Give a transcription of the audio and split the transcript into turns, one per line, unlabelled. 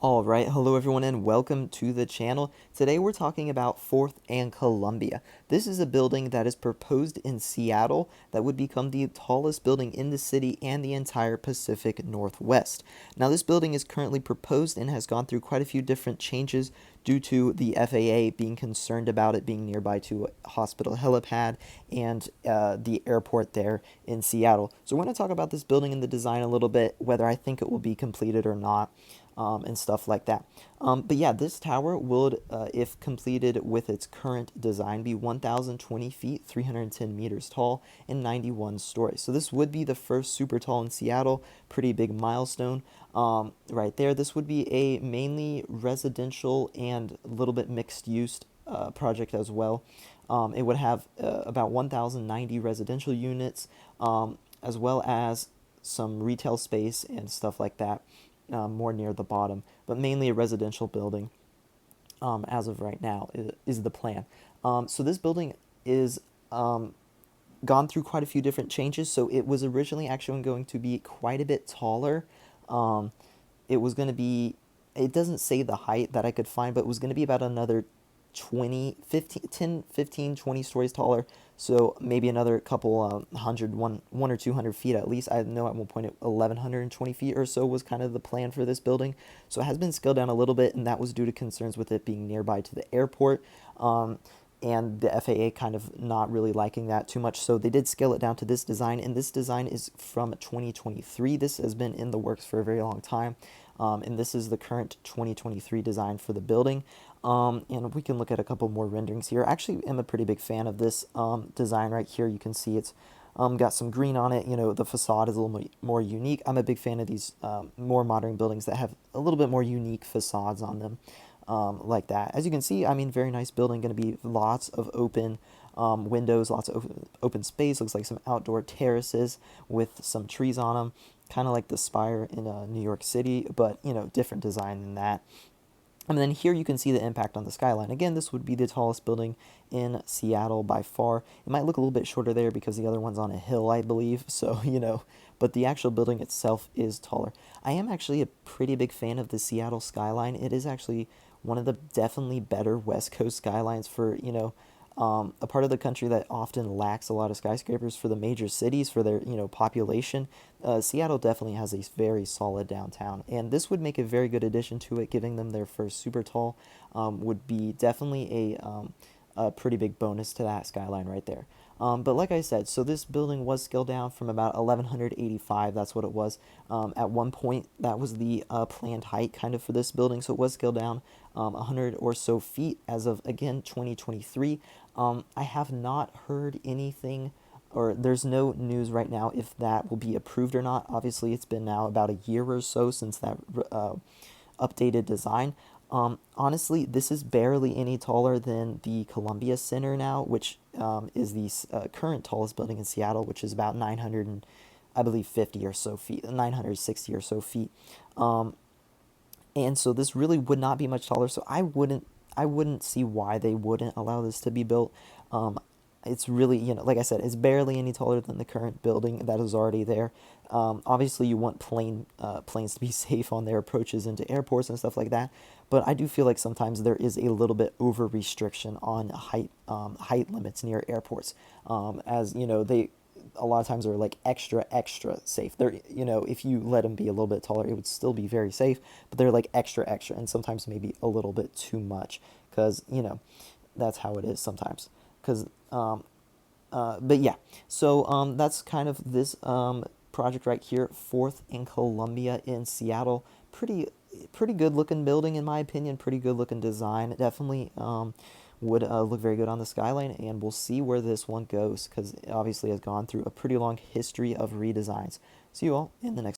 All right, hello everyone and welcome to the channel. Today we're talking about 4th and Columbia. This is a building that is proposed in Seattle that would become the tallest building in the city and the entire Pacific Northwest. Now this building is currently proposed and has gone through quite a few different changes due to the FAA being concerned about it being nearby to a hospital helipad and the airport there in Seattle. So we're going to talk about this building and the design a little bit, whether I think it will be completed or not. And stuff like that. But yeah, this tower would, if completed with its current design, be 1,020 feet, 310 meters tall, and 91 stories. So this would be the first super tall in Seattle. Pretty big milestone right there. This would be a mainly residential and a little bit mixed use project as well. It would have about 1,090 residential units, as well as some retail space and stuff like that, more near the bottom, but mainly a residential building as of right now is the plan. So this building is gone through quite a few different changes. So it was originally actually going to be quite a bit taller. Um, it was going to be, it doesn't say the height that I could find, but it was going to be about another 20, 15, 10, 15, 20 stories taller. So maybe another couple hundred, one or 200 feet at least. I know at one point 1,120 feet or so was kind of the plan for this building. So it has been scaled down a little bit, and that was due to concerns with it being nearby to the airport. And the FAA kind of not really liking that too much. So they did scale it down to this design, and this design is from 2023. This has been in the works for a very long time. And this is the current 2023 design for the building. And we can look at a couple more renderings here. I actually am a pretty big fan of this design right here. You can see it's got some green on it. You know, the facade is a little more unique. I'm a big fan of these more modern buildings that have a little bit more unique facades on them, like that. As you can see, I mean, very nice building. Going to be lots of open windows, lots of open space. Looks like some outdoor terraces with some trees on them, kind of like the Spire in New York City, but you know, different design than that. And then here you can see the impact on the skyline. Again, this would be the tallest building in Seattle by far. It might look a little bit shorter there because the other one's on a hill, I believe. So, you know, but the actual building itself is taller. I am actually a pretty big fan of the Seattle skyline. It is actually one of the definitely better West Coast skylines for, you know, a part of the country that often lacks a lot of skyscrapers for the major cities for their population. Seattle definitely has a very solid downtown, and this would make a very good addition to it. Giving them their first super tall would be definitely a pretty big bonus to that skyline right there. But like I said, so this building was scaled down from about 1,185. That's what it was. At one point, that was the planned height kind of for this building. So it was scaled down 100 or so feet as of, again, 2023. I have not heard anything, or there's no news right now if that will be approved or not. Obviously, it's been now about a year or so since that updated design. Honestly, this is barely any taller than the Columbia Center now, which is the current tallest building in Seattle, which is about 900 and I believe 50 or so feet, 960 or so feet. And so this really would not be much taller. So I wouldn't see why they wouldn't allow this to be built. It's really, you know, like I said, it's barely any taller than the current building that is already there. Obviously, you want planes to be safe on their approaches into airports and stuff like that. But I do feel like sometimes there is a little bit over restriction on height limits near airports. As you know, they a lot of times are like extra safe. They're, you know, if you let them be a little bit taller, it would still be very safe. But they're like extra, and sometimes maybe a little bit too much because you know that's how it is sometimes. Because but yeah, so that's kind of this project right here, 4th and Columbia in Seattle. Pretty good looking building in my opinion. Pretty good looking design. Definitely would look very good on the skyline, and we'll see where this one goes because it obviously has gone through a pretty long history of redesigns. See you all in the next.